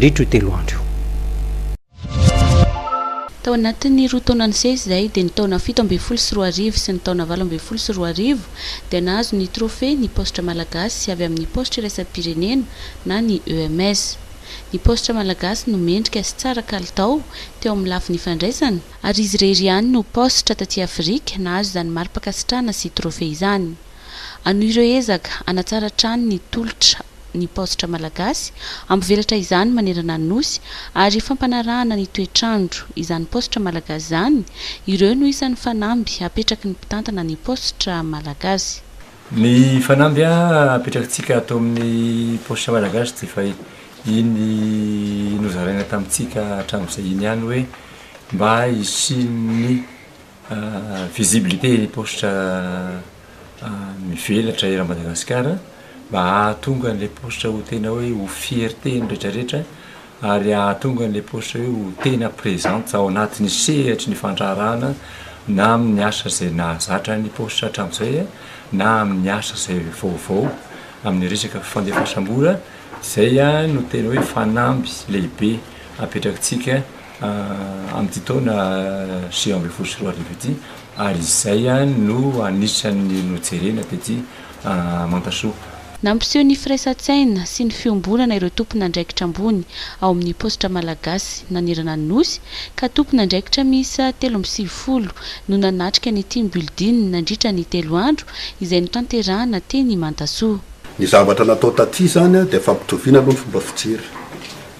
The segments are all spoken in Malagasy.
nandritra io telo andro. Tao anatin'ny roa taonany sesy izay dia ny taona 17 sy 20 sy ny taona 18 sy 20 dia nahazo ny trophée ny postre malagasy avy amin'ny postre iraisam-pirenena na ny EMS. Ny postre malagasy no mendrika sy tsara kalitao teo amin'ny lafiny fandraisana ary izy irery ihany no postre taty Afrika nahazo izany mari-pakasitrahana sy trophée izany. Ano ireo ezaka anatsara trano ny tolotra ny postre malagasy ampivelatra izany manerana ny nosy ary fampanarahana ny toetrandro izany postre malagasy izany ireo no isan'ny fanamby apetraky ny mpitantana ny postre malagasy. Ny fanamby apetrakintsika atao amin'ny postre malagasy tsy fa iny nozaraina tamintsika hatramin'izay iny ihany hoe mba isin'ny visibilité ny postre mivelatra eran'ny Madagasikara mba ahatonga an'ilay postre ho tena hoe ho fierté ny rehetrarehetra ary ahatonga an'ilay postre hoe ho tena présente ao anatin'ny sehatry ny fandraharahana na amin'ny asa izay nahazatra ny postre hatramin'izay na amin'ny asa izay vaovao amin'ny resaka fandefasam-bola izay no tena hoe fanamby lehibe apetrakintsika amin'ny taona 20 sy 20 ity ary izay no anisan'ny nojerena tety Mantasoa. Nampiseho ny firaisan-tsaina sy ny fiombolana ireo tompona andraikitra ambony ao amin'ny postre malagasy nanerana ny nosy ka tompona andraikitra miisa 370 no nanatrika ny team building nandritra ny 3 andro izay notanterahana teny Mantasoa. Ny zavatra natao taty zany dia fampitoviana aloha ny fomba fijery.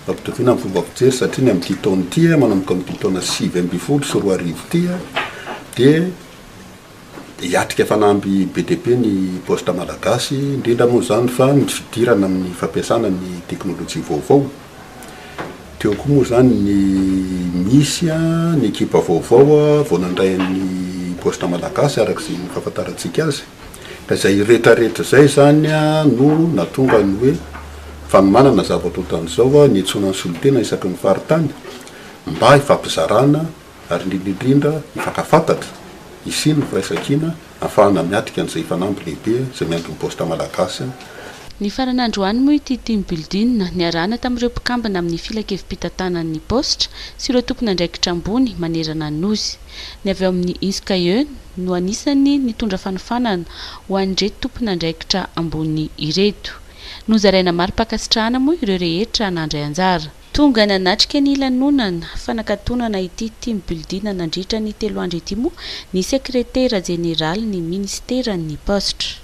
Fampitoviana amin'ny fomba fijery satria ny amin'ity taona ity manomboka amin'ity taona 20 sy 20 ity dia hiatrika fanamby BDP ny postre malagasy indrindra moa zany fa ny fidirana amin'ny fampiasana ny teknôlôjia vaovao. Teo koa moa zany ny misy ny ekipa vaovao vao nandray ny postre malagasy arak'izay ny fahafantarantsika azy. Ka izay rehetrarehetra izay zany no natonga ny hoe fanomanana zavatra ohatr'izao ny itsonan'ny solitena isaky ny faritany mba hifampizarana ary indrindra hifankafantatra isiny firaisan-kina ahafahana miatrika an'izay fanamby lehibe izay miandry ny postre malagasy. Ny faran'androany moa ity team building niarahana tamin'ireo mpikambana amin'ny filakevim-pitantanan'ny postre sy ireo tompona andraikitra ambony manerana ny nosy. Ny avy amin'ny ISKE no anisany nitondra fanofanana ho an'ireto tompona andraikitra ambony ireto. Nozaraina mari-pakasitrahana moa ireo rehetra nandray anjara. Tonga nanatrika ny lanonana fanakatonana ity team building nandritra ny 3 andro ity moa ny sekretera jeneraly ny ministeran'ny postre.